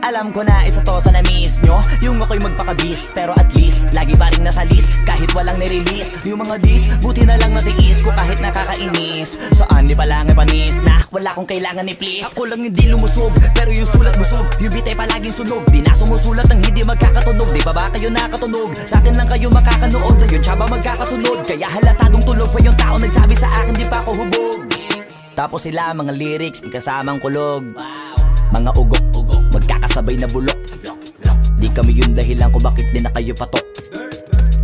Alam ko na isa to sa na-miss nyo, yung ako'y magpakabis. Pero at least, lagi pa rin nasa list kahit walang nirelease. Yung mga dis, buti na lang natiis ko kahit nakakainis. Saan di pa lang ay panis na wala kong kailangan ni please. Ako lang hindi lumusog, pero yung sulat busog. Yung bitay palaging sunog, di na sumusulat ng hindi magkakatunog. Di ba ba kayo nakatunog? Sa akin lang kayo makakanood, na yun tsaba magkakasunod. Kaya halatadong tulog pa yung tao nagsabi sa akin di pa ako hubog. Tapos sila mga lyrics, may kasamang kulog. Mga ugok, magkakasabay na bulok. Di kami yung dahilan kung bakit di na kayo patok.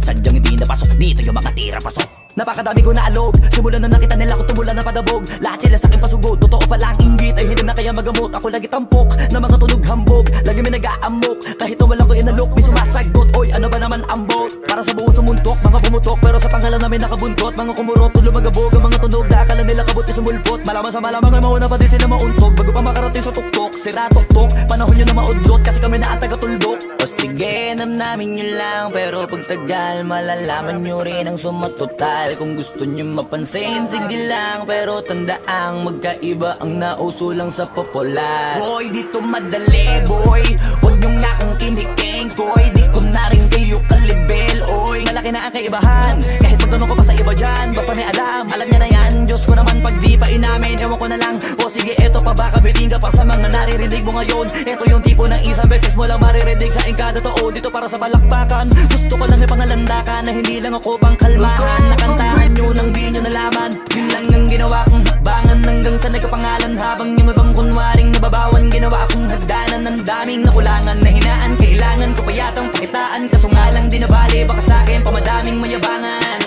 Sadyang hindi napasok dito yung mga tira pasok. Napakadami ko na alog, simulan na nakita nila ko tumulan na padabog. Lahat sila sa akin pasugod, totoo pala ang inggit ay hindi na kaya magamot. Ako lagi tampok, na mga tunog hambog. Lagi may nag-aamok, kahit wala ko inalok. May sumasagot, oy ano ba naman ang bot? Para sa buong sumuntok, mga bumutok. Pero sa pangalan namin nakabuntot, mga kumurot, tulo magabog. Ang mga tunog, dakala nila kabuti sumulpot. Malaman sa malamang ay mauna pa din sila mauntog. Bago pa makarating sa tuktok, sira tuktok. Panahon nyo na maudlot, kasi kami na ang taga-tuldok. O sige, namnamin nyo lang, pero pagtagal malalaman nyo rin ang sumatotal. Kung gusto nyo mapansin, sige lang. Pero tandaang magkaiba ang nauso lang sa popular. Boy, dito madali, boy. Huwag nyo nga akong kiniking, koy. Di ko na rin kayo kalibel, oy. Malaki na ang kaibahan, kahit magtanong ko pa sa iba dyan. Basta may alam niya na yan. Diyos ko naman pag di pa inamin, ewan ko na lang. O sige, eto pa baka biting ka pa sa mga naririnig mo ngayon. Eto yung tipo ng isang beses mo lang maririnig sa engkada totoo. Dito para sa balakbakan, gusto ko lang ipangalandakan na hindi lang ako pang kalmahan. Nakantahan nyo nang di nyo nalaman, yun lang ang ginawa kong hakbangan. Hanggang sa nagkapangalan habang yung ibang kunwaring nababawan. Ginawa akong hagdanan ng daming nakulangan na hinaan. Kailangan ko pa yatang pakitaan, kaso nga lang di nabali. Baka sa'kin pamadaming mayabangan.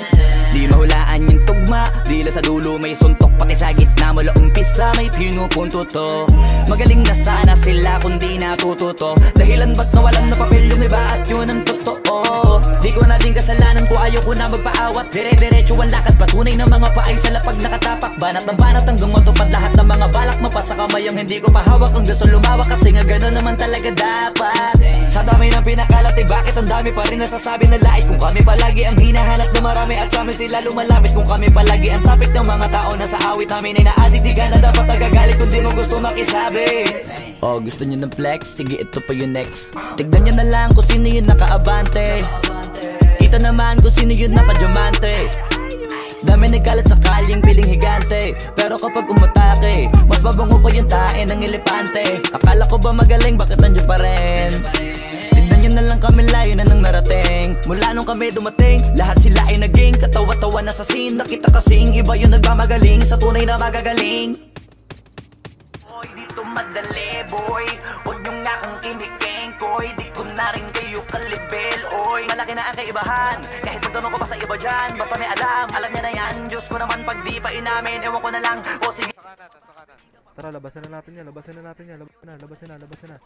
Di mahulaan yung tugma, dila sa dulo may suntok. Pati sa gitna mula umpisa may pinupunto to. Magaling na sana sila kung di natututo. Dahilan ba't nawalan na papel yung iba at yun ang totoo. Di ko na din kasalanan ko, ayaw ko na magpaawat. Dire-diretso ang lakad, patunay ng mga paay sa lapag nakatapak. Banat ng banat hanggang matupad lahat ng mga balak. Mapasa kamay ang hindi ko pahawak, ang gusto lumawak. Kasi nga gano'n naman talaga dapat. Sa dami ng pinakalat, eh bakit ang dami pa rin nasasabi na lait? Kung kami palagi ang hinahanap na marami at sa amin sila lumalapit. Kung kami palagi ang topic ng mga tao na sa awit namin ay na-addict. Di ka na dapat nagagalit kung di mo gusto makisabi. Oh, gusto nyo ng flex? Sige, ito pa yung next. Tignan nyo na lang kung sino yung nakaabante. Kita naman kung sino yung nakadiamante. Dami nagkalat sa kalyeng piling higante. Pero kapag umatake, mas mabango pa yung tae ng elepante. Akala ko ba magaling, bakit nandiyo pa rin? Tignan nyo na lang kami, layo na nang narating. Mula nung kami dumating, lahat sila ay naging katawa-tawa na sa scene. Nakita kasing iba yung nagmamagaling sa tunay na magagaling. Boy, dito madali, boy. Huwag nyo nga akong kiniking, koy. Di ko na rin kayo kalibel, oy. Malaki na ang kaibahan, kahit magtanong ko pa sa iba dyan. Basta may alam niya na yan. Diyos ko naman pag di pa inamin, ewan ko na lang. O sige. Tara, labasan na natin yan, labasan na natin yan. Labasan na.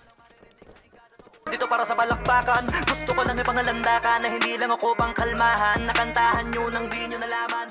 Dito para sa balakbakan, gusto ko lang ipangalandakan na hindi lang ako pang kalmahan. Nakantahan nyo nang di nyo nalaman.